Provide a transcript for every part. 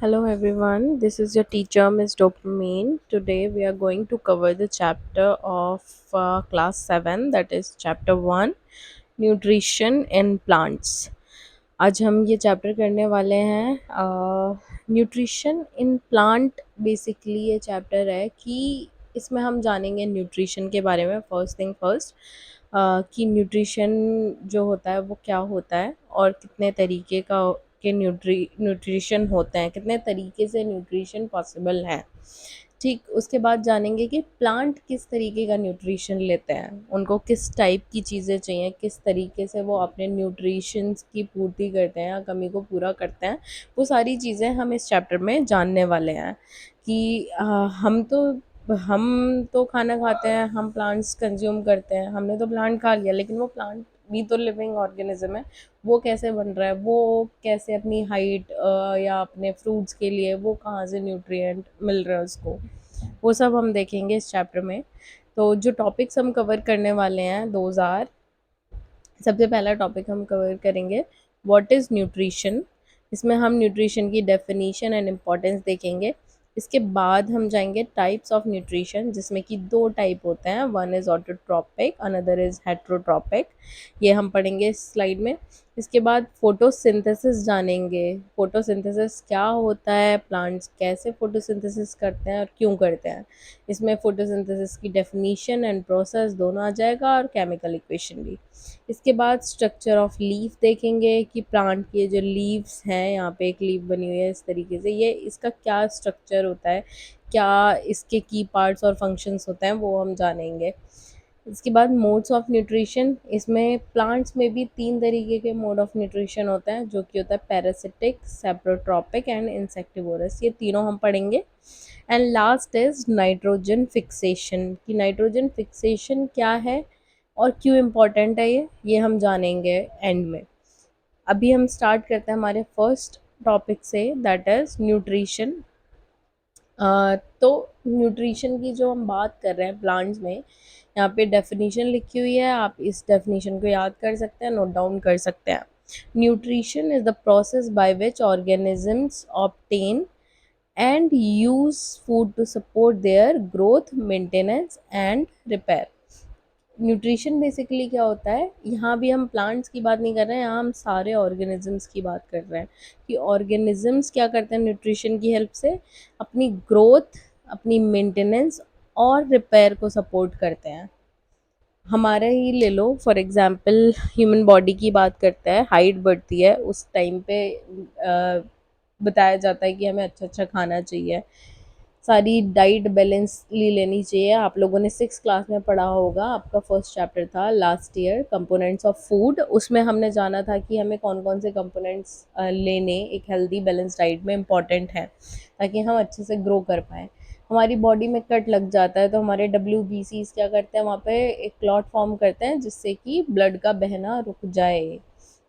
Hello everyone, this is your teacher Miss Dopamine. Today we are going to cover the chapter of class 7, that is chapter 1, nutrition in plants. आज हम ये chapter करने वाले हैं nutrition in plant. Basically ये chapter है कि इसमें हम जानेंगे न्यूट्रिशन के बारे में। फर्स्ट थिंग फर्स्ट, कि न्यूट्रिशन जो होता है वो क्या होता है और कितने तरीके का के न्यूट्रिशन होते हैं, कितने तरीके से न्यूट्रिशन पॉसिबल है। ठीक, उसके बाद जानेंगे कि प्लांट किस तरीके का न्यूट्रिशन लेते हैं, उनको किस टाइप की चीज़ें चाहिए, किस तरीके से वो अपने न्यूट्रिशंस की पूर्ति करते हैं या कमी को पूरा करते हैं। वो सारी चीज़ें हम इस चैप्टर में जानने वाले हैं कि हम तो खाना खाते हैं, हम प्लांट्स कंज्यूम करते हैं, हमने तो प्लांट खा लिया, लेकिन वो प्लांट भी तो लिविंग ऑर्गेनिज्म है। वो कैसे बन रहा है, वो कैसे अपनी हाइट या अपने फ्रूट्स के लिए वो कहाँ से न्यूट्रिएंट मिल रहा है उसको, वो सब हम देखेंगे इस चैप्टर में। तो जो टॉपिक्स हम कवर करने वाले हैं दोज आर, सबसे पहला टॉपिक हम कवर करेंगे व्हाट इज़ न्यूट्रिशन। इसमें हम न्यूट्रिशन की डेफिनीशन एंड इम्पोर्टेंस देखेंगे। इसके बाद हम जाएंगे टाइप्स ऑफ न्यूट्रिशन, जिसमें कि दो टाइप होते हैं, one is autotrophic, another is heterotrophic. ये हम पढ़ेंगे इस स्लाइड में। इसके बाद फोटोसिंथेसिस जानेंगे, फोटोसिंथेसिस क्या होता है, प्लांट्स कैसे फोटोसिंथेसिस करते हैं और क्यों करते हैं। इसमें फोटोसिंथेसिस की डेफिनीशन एंड प्रोसेस दोनों आ जाएगा और केमिकल इक्वेशन भी। इसके बाद स्ट्रक्चर ऑफ लीफ देखेंगे कि प्लांट के जो लीव्स हैं, यहाँ पे एक लीफ बनी हुई है इस तरीके से, ये इसका क्या स्ट्रक्चर होता है, क्या इसके की पार्ट्स और फंक्शंस होते हैं, वो हम जानेंगे। इसके बाद मोड्स ऑफ न्यूट्रिशन, इसमें प्लांट्स में भी तीन तरीके के मोड ऑफ न्यूट्रिशन होते हैं, जो कि होता है पैरासिटिक, सेप्रोट्रॉपिक एंड इंसेक्टिवोरस। ये तीनों हम पढ़ेंगे। And last is nitrogen fixation, कि नाइट्रोजन फिक्सेशन क्या है और क्यों इम्पोर्टेंट है ये हम जानेंगे एंड में। अभी हम स्टार्ट करते हैं हमारे फर्स्ट टॉपिक से, दैट इज़ न्यूट्रिशन। तो न्यूट्रिशन की जो हम बात कर रहे हैं प्लांट्स में, यहाँ पे डेफिनेशन लिखी हुई है, आप इस डेफिनेशन को याद कर सकते हैं, नोट डाउन कर सकते हैं। Nutrition is the process by which organisms obtain and use food to support their growth, maintenance and repair। Nutrition basically क्या होता है, यहाँ भी हम प्लांट्स की बात नहीं कर रहे हैं, यहाँ हम सारे ऑर्गेनिजम्स की बात कर रहे हैं कि ऑर्गेनिजम्स क्या करते हैं न्यूट्रिशन की हेल्प से, अपनी ग्रोथ, अपनी मेंटेनेंस और रिपेयर को सपोर्ट करते हैं। हमारा ही ले लो फॉर एग्जांपल, ह्यूमन बॉडी की बात करते हैं, हाइट बढ़ती है उस टाइम पे बताया जाता है कि हमें अच्छा अच्छा खाना चाहिए, सारी डाइट बैलेंसली लेनी चाहिए। आप लोगों ने 6 क्लास में पढ़ा होगा, आपका फर्स्ट चैप्टर था last year, components of food. उसमें हमने जाना था कि हमें कौन कौन से कंपोनेंट्स लेने एक हेल्दी बैलेंस डाइट में इम्पॉर्टेंट है, ताकि हम अच्छे से ग्रो कर पाएँ। हमारी बॉडी में कट लग जाता है तो हमारे WBCs क्या करते हैं, वहाँ पे एक क्लॉट फॉर्म करते हैं जिससे कि ब्लड का बहना रुक जाए।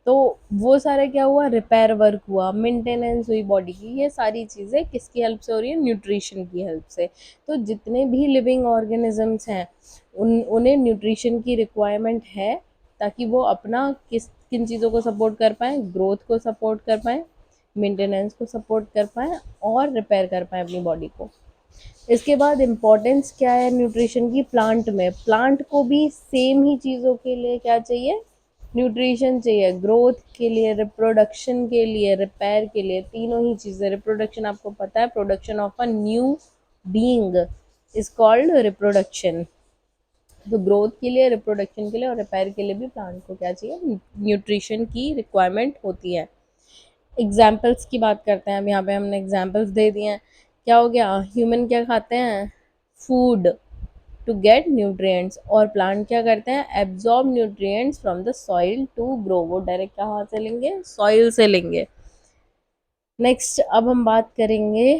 तो वो सारा क्या हुआ, रिपेयर वर्क हुआ, मेंटेनेंस हुई बॉडी की। ये सारी चीज़ें किसकी हेल्प से हो रही है, न्यूट्रिशन की हेल्प से। तो जितने भी लिविंग ऑर्गेनिजम्स हैं उन्हें न्यूट्रिशन की रिक्वायरमेंट है, ताकि वो अपना किन चीज़ों को सपोर्ट कर पाएँ, ग्रोथ को सपोर्ट कर पाएँ, मेंटेनेंस को सपोर्ट कर पाएँ और रिपेयर कर पाएँ अपनी बॉडी को। इसके बाद इम्पोर्टेंस क्या है न्यूट्रिशन की प्लांट में, प्लांट को भी सेम ही चीज़ों के लिए क्या चाहिए, न्यूट्रिशन चाहिए, ग्रोथ के लिए, रिप्रोडक्शन के लिए, रिपेयर के लिए, तीनों ही चीज़ें। रिप्रोडक्शन आपको पता है, production of a new being is called reproduction. तो ग्रोथ के लिए, रिप्रोडक्शन के लिए और रिपेयर के लिए भी प्लांट को क्या चाहिए, न्यूट्रिशन की रिक्वायरमेंट होती है। एग्जाम्पल्स की बात करते हैं, अब यहाँ पे हमने एग्जाम्पल्स दे दिए हैं। क्या हो गया, ह्यूमन क्या खाते हैं, फूड टू गेट न्यूट्रिएंट्स, और प्लांट क्या करते हैं, absorb nutrients from the soil to grow. वो डायरेक्ट कहाँ से लेंगे, सॉइल से लेंगे। नेक्स्ट, अब हम बात करेंगे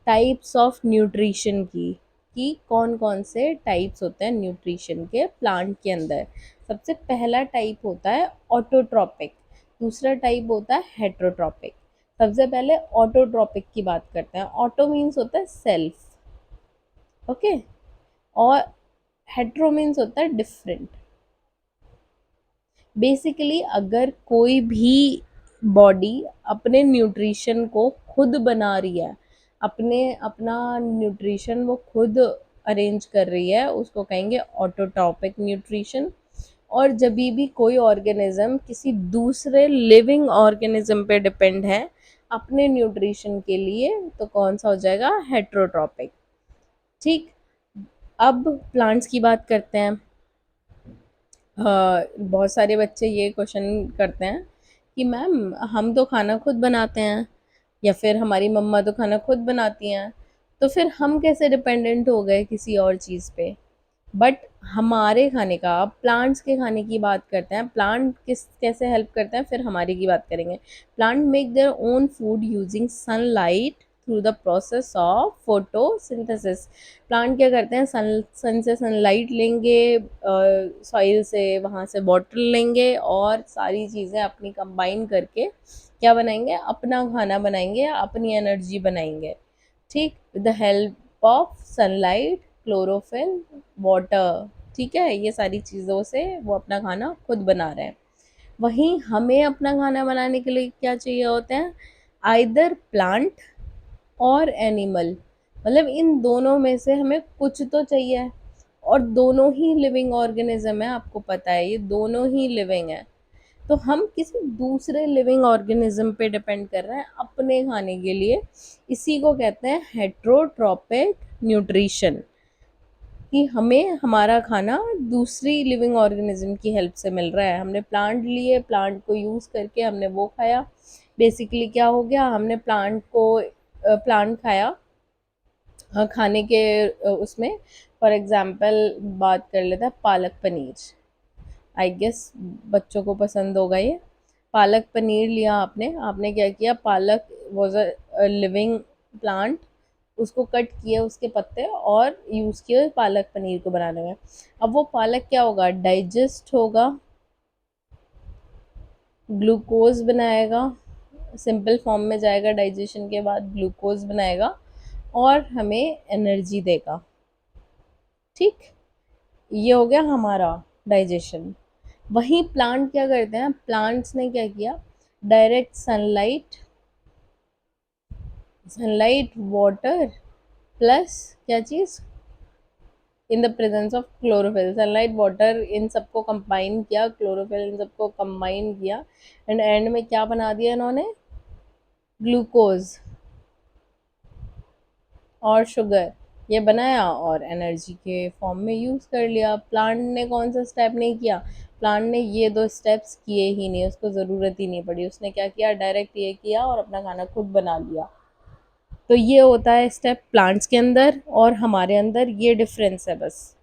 टाइप्स ऑफ न्यूट्रिशन की, कि कौन कौन से टाइप्स होते हैं न्यूट्रिशन के प्लांट के अंदर। सबसे पहला टाइप होता है ऑटोट्रॉपिक, दूसरा टाइप होता है हेट्रोट्रॉपिक। सबसे पहले ऑटोट्रॉपिक की बात करते हैं। ऑटो मीन्स होता है सेल्फ, ओके, और हेट्रो मीन्स होता है डिफरेंट। बेसिकली अगर कोई भी बॉडी अपने न्यूट्रिशन को खुद बना रही है, अपने अपना न्यूट्रिशन वो खुद अरेंज कर रही है, उसको कहेंगे ऑटोट्रॉपिक न्यूट्रिशन। और जब भी कोई ऑर्गेनिज्म किसी दूसरे लिविंग ऑर्गेनिज्म पे डिपेंड है अपने न्यूट्रिशन के लिए, तो कौन सा हो जाएगा, हेट्रोट्रॉपिक। ठीक। अब प्लांट्स की बात करते हैं। बहुत सारे बच्चे ये क्वेश्चन करते हैं कि मैम हम तो खाना खुद बनाते हैं, या फिर हमारी मम्मा तो खाना खुद बनाती हैं, तो फिर हम कैसे डिपेंडेंट हो गए किसी और चीज़ पे। बट हमारे खाने का, अब प्लांट्स के खाने की बात करते हैं, प्लांट किस कैसे हेल्प करते हैं, फिर हमारे की बात करेंगे। Plant make their own food using sunlight through the process of photosynthesis. Plant क्या करते हैं, सन से सनलाइट लेंगे, सॉइल से वहाँ से वाटर लेंगे, और सारी चीज़ें अपनी कंबाइन करके क्या बनाएंगे, अपना खाना बनाएंगे, अपनी एनर्जी बनाएंगे। ठीक, with the help of sunlight, chlorophyll, water. ठीक है, ये सारी चीज़ों से वो अपना खाना खुद बना रहे हैं। वहीं हमें अपना खाना बनाने के लिए क्या चाहिए होते हैं, आइदर प्लांट और एनिमल, मतलब इन दोनों में से हमें कुछ तो चाहिए। और दोनों ही लिविंग ऑर्गेनिज्म है, आपको पता है ये दोनों ही लिविंग है। तो हम किसी दूसरे लिविंग ऑर्गेनिज्म पे डिपेंड कर रहे हैं अपने खाने के लिए। इसी को कहते हैं हेट्रोट्रॉपिक न्यूट्रिशन, कि हमें हमारा खाना दूसरी लिविंग ऑर्गेनिज्म की हेल्प से मिल रहा है। हमने प्लांट लिए, प्लांट को यूज़ करके हमने वो खाया। बेसिकली क्या हो गया, हमने प्लांट खाया। खाने के उसमें फॉर एग्जांपल बात कर लेते हैं पालक पनीर। आई गेस बच्चों को पसंद होगा ये। पालक पनीर लिया आपने, आपने क्या किया, पालक वॉज अ लिविंग प्लांट, उसको कट किए उसके पत्ते और यूज़ किए पालक पनीर को बनाने में। अब वो पालक क्या होगा, डाइजेस्ट होगा, ग्लूकोज बनाएगा, सिंपल फॉर्म में जाएगा, डाइजेशन के बाद ग्लूकोज बनाएगा और हमें एनर्जी देगा। ठीक, ये हो गया हमारा डाइजेशन। वहीं प्लांट क्या करते हैं, प्लांट्स ने क्या किया, डायरेक्ट सनलाइट वाटर प्लस क्या चीज़, in the presence of chlorophyll, sunlight water इन सबको कंबाइन किया, क्लोरोफिल इन सबको कंबाइन किया, एंड एंड में क्या बना दिया इन्होंने, ग्लूकोज और शुगर, ये बनाया और एनर्जी के फॉर्म में यूज़ कर लिया। प्लांट ने कौन सा स्टेप नहीं किया, प्लांट ने ये दो स्टेप्स किए ही नहीं, उसको ज़रूरत ही नहीं पड़ी, उसने क्या किया, डायरेक्ट ये किया और अपना खाना खुद बना लिया। तो ये होता है स्टेप प्लांट्स के अंदर और हमारे अंदर, ये डिफरेंस है बस।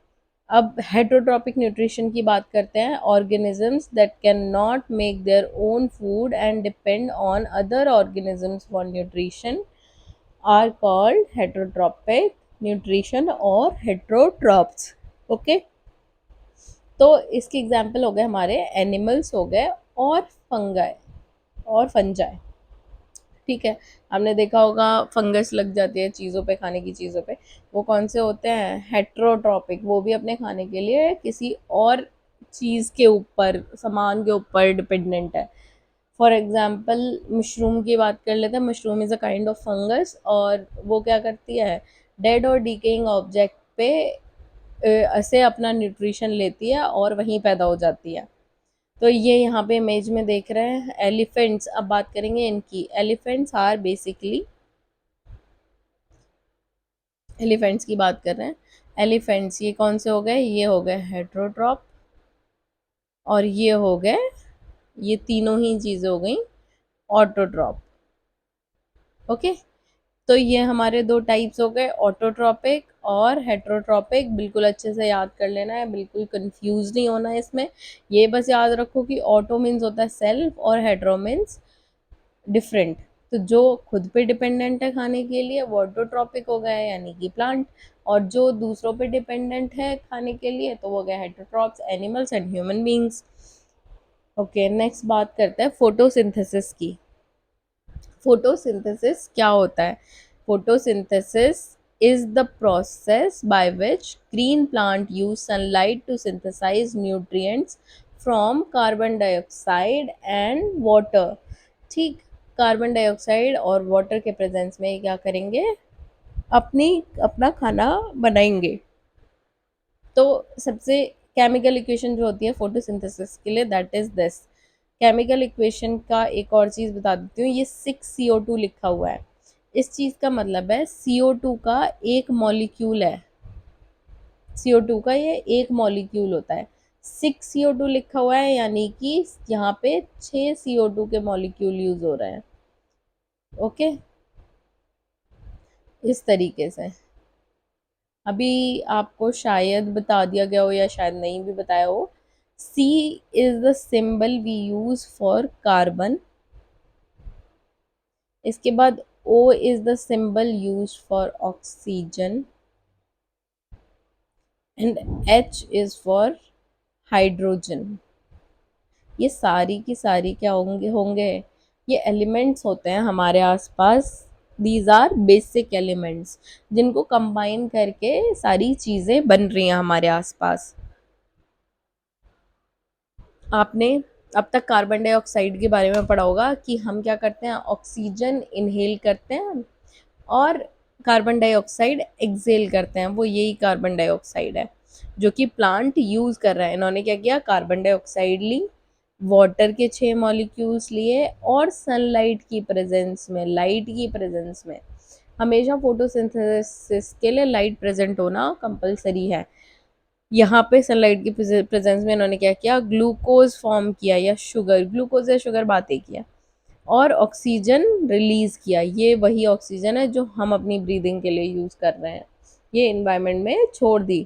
अब हेटरोट्रॉपिक न्यूट्रिशन की बात करते हैं। Organisms that can not make their own food and depend on other organisms for nutrition are called heterotrophic nutrition और हेटरोट्रॉप्स। ओके, तो इसके एग्जाम्पल हो गए हमारे एनिमल्स हो गए और फंगाई और फंजाई। ठीक है, हमने देखा होगा फंगस लग जाती है चीज़ों पे, खाने की चीज़ों पे, वो कौन से होते हैं, हेट्रोट्रॉपिक, वो भी अपने खाने के लिए किसी और चीज़ के ऊपर, सामान के ऊपर डिपेंडेंट है। फॉर एग्जाम्पल मशरूम की बात कर लेते हैं। Mushroom is a kind of fungus, और वो क्या करती है, डेड और डिकेइंग ऑब्जेक्ट पे से अपना न्यूट्रिशन लेती है और वहीं पैदा हो जाती है। तो ये यहाँ पे इमेज में देख रहे हैं एलिफेंट्स। अब बात करेंगे इनकी। एलिफेंट्स आर बेसिकली, एलिफेंट्स की बात कर रहे हैं। एलिफेंट्स ये कौन से हो गए, ये हो गए हेट्रोट्रॉप, और ये हो गए, ये तीनों ही चीज़ें हो गई ऑटोट्रॉप। ओके, तो ये हमारे दो टाइप्स हो गए, ऑटोट्रॉपिक और हेट्रोट्रॉपिक। बिल्कुल अच्छे से याद कर लेना है, बिल्कुल कंफ्यूज नहीं होना है इसमें। ये बस याद रखो कि ऑटो मीन्स होता है सेल्फ और हेट्रो मीन्स डिफरेंट। तो जो खुद पे डिपेंडेंट है खाने के लिए वो ऑटोट्रॉपिक हो गया यानी कि प्लांट, और जो दूसरों पे डिपेंडेंट है खाने के लिए तो वो गया heterotrophs, animals and human beings. Okay, next बात करते हैं फोटोसिंथेसिस की। फोटोसिंथेसिस क्या होता है, photosynthesis is the process by which green plant use sunlight to synthesize nutrients from carbon dioxide and water। ठीक, कार्बन डाइऑक्साइड और वाटर के प्रेजेंस में ये क्या करेंगे, अपना खाना बनाएंगे। तो सबसे केमिकल इक्वेशन जो होती है फोटोसिंथेसिस के लिए, that is this. Chemical equation का एक और चीज़ बता देती हूँ, ये 6CO2 लिखा हुआ है। इस चीज़ का मतलब है CO2 का एक मॉलिक्यूल है, CO2 का ये एक मॉलिक्यूल होता है। 6CO2 लिखा हुआ है, यानी कि यहाँ पे 6 CO2 के मॉलिक्यूल यूज हो रहे हैं। ओके, इस तरीके से। अभी आपको शायद बता दिया गया हो या शायद नहीं भी बताया हो, C is the symbol we use for carbon. इसके बाद O is the symbol use for oxygen and H is for hydrogen. ये सारी की सारी क्या होंगे, ये एलिमेंट्स होते हैं हमारे आसपास। दीज आर बेसिक एलिमेंट्स जिनको कंबाइन करके सारी चीज़ें बन रही हैं हमारे आसपास। आपने अब तक कार्बन डाइऑक्साइड के बारे में पढ़ा होगा कि हम क्या करते हैं, ऑक्सीजन इनहेल करते हैं और कार्बन डाइऑक्साइड एक्सेल करते हैं, वो यही कार्बन डाइऑक्साइड है जो कि प्लांट यूज कर रहा है। इन्होंने क्या किया, कार्बन डाइऑक्साइड ली, वाटर के 6 मॉलिक्यूल्स लिए और सनलाइट की प्रेजेंस में, लाइट की प्रेजेंस में, हमेशा फोटोसिंथेसिस के लिए लाइट प्रेजेंट होना कंपलसरी है। यहाँ पे सनलाइट की प्रेजेंस में इन्होंने क्या किया, ग्लूकोज फॉर्म किया या शुगर, ग्लूकोज या शुगर बात एक किया, और ऑक्सीजन रिलीज किया। ये वही ऑक्सीजन है जो हम अपनी ब्रीदिंग के लिए यूज कर रहे हैं, ये इन्वायरमेंट में छोड़ दी।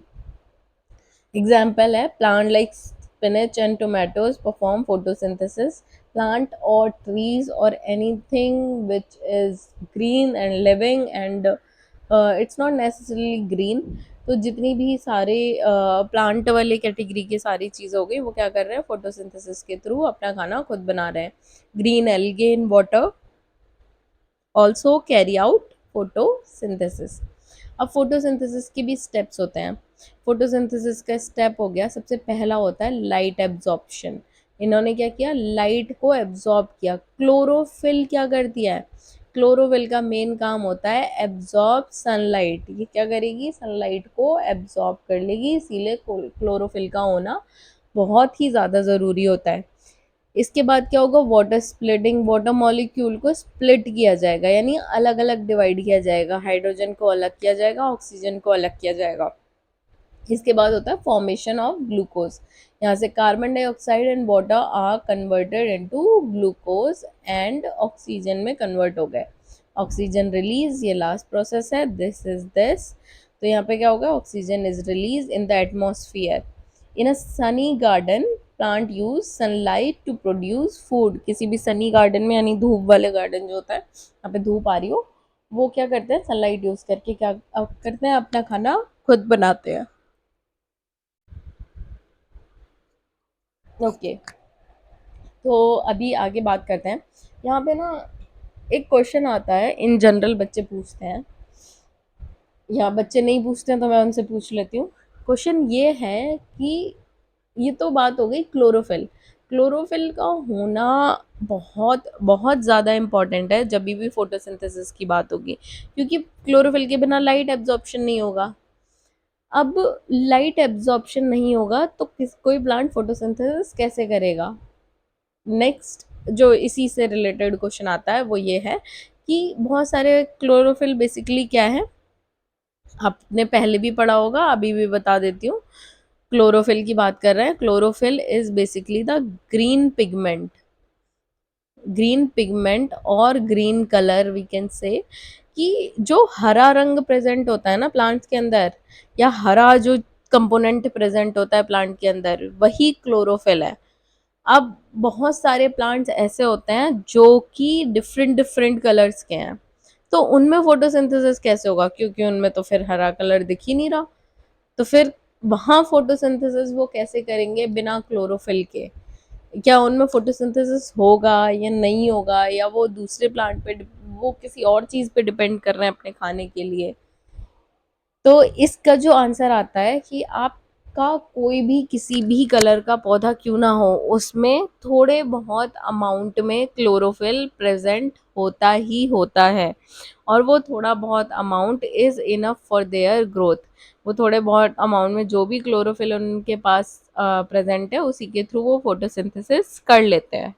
एग्जाम्पल है, plant like spinach and tomatoes perform photosynthesis. Plant or trees or anything which is green and living and it's not necessarily green, तो जितनी भी सारे प्लांट वाले कैटेगरी की सारी चीज़ हो गई, वो क्या कर रहे हैं, फोटोसिंथेसिस के थ्रू अपना खाना खुद बना रहे हैं। Green algae in water also carry out photosynthesis. अब फोटोसिंथेसिस के भी स्टेप्स होते हैं। फोटोसिंथेसिस का स्टेप हो गया, सबसे पहला होता है लाइट एब्जॉर्प्शन। इन्होंने क्या किया, लाइट को एब्जॉर्ब किया। क्लोरोफिल क्या करती है, क्लोरोफिल का मेन काम होता है एब्जॉर्ब सनलाइट। ये क्या करेगी, सनलाइट को एब्जॉर्ब कर लेगी, इसीलिए क्लोरोफिल का होना बहुत ही ज़्यादा ज़रूरी होता है। इसके बाद क्या होगा, वाटर स्प्लिटिंग, वाटर मॉलिक्यूल को स्प्लिट किया जाएगा, यानी अलग अलग डिवाइड किया जाएगा, हाइड्रोजन को अलग किया जाएगा, ऑक्सीजन को अलग किया जाएगा। इसके बाद होता है फॉर्मेशन ऑफ ग्लूकोज। यहाँ से carbon dioxide and water are converted into glucose and oxygen में कन्वर्ट हो गए। ऑक्सीजन रिलीज, ये लास्ट प्रोसेस है, दिस इज दिस। तो यहाँ पे क्या होगा, oxygen is release in the atmosphere. In a sunny garden plant use sunlight to produce food. किसी भी सनी गार्डन में, यानी धूप वाले गार्डन जो होता है, यहाँ पे धूप आ रही हो, वो क्या करते हैं, सनलाइट यूज करके क्या करते हैं, अपना खाना खुद बनाते हैं। ओके, तो अभी आगे बात करते हैं। यहाँ पे ना एक क्वेश्चन आता है, इन जनरल बच्चे पूछते हैं, या बच्चे नहीं पूछते हैं तो मैं उनसे पूछ लेती हूँ। क्वेश्चन ये है कि ये तो बात हो गई क्लोरोफिल। क्लोरोफिल का होना बहुत बहुत ज़्यादा इम्पॉर्टेंट है जब भी फोटोसिंथेसिस की बात होगी, क्योंकि क्लोरोफिल के बिना लाइट एब्जॉर्प्शन नहीं होगा। अब लाइट एब्जॉर्प्शन नहीं होगा तो कोई प्लांट फोटोसिंथेसिस कैसे करेगा। नेक्स्ट जो इसी से रिलेटेड क्वेश्चन आता है वो ये है कि बहुत सारे क्लोरोफिल बेसिकली क्या है, आपने पहले भी पढ़ा होगा, अभी भी बता देती हूँ। क्लोरोफिल की बात कर रहे हैं, chlorophyll is basically the green pigment, green pigment और green colour we can say, कि जो हरा रंग प्रेजेंट होता है ना प्लांट्स के अंदर, या हरा जो कंपोनेंट प्रेजेंट होता है प्लांट के अंदर, वही क्लोरोफिल है। अब बहुत सारे प्लांट्स ऐसे होते हैं जो कि डिफरेंट डिफरेंट कलर्स के हैं, तो उनमें फोटोसिंथेसिस कैसे होगा, क्योंकि उनमें तो फिर हरा कलर दिख ही नहीं रहा। तो फिर वहाँ फोटोसिंथेसिस वो कैसे करेंगे बिना क्लोरोफिल के, क्या उनमें फोटोसिंथेसिस होगा या नहीं होगा, या वो दूसरे प्लांट पे, वो किसी और चीज़ पे डिपेंड कर रहे हैं अपने खाने के लिए। तो इसका जो आंसर आता है कि आप का कोई भी किसी भी कलर का पौधा क्यों ना हो, उसमें थोड़े बहुत अमाउंट में क्लोरोफिल प्रेजेंट होता ही होता है, और वो थोड़ा बहुत amount is enough for their growth. वो थोड़े बहुत अमाउंट में जो भी क्लोरोफिल उनके पास प्रेजेंट है, उसी के थ्रू वो फोटोसिंथेसिस कर लेते हैं।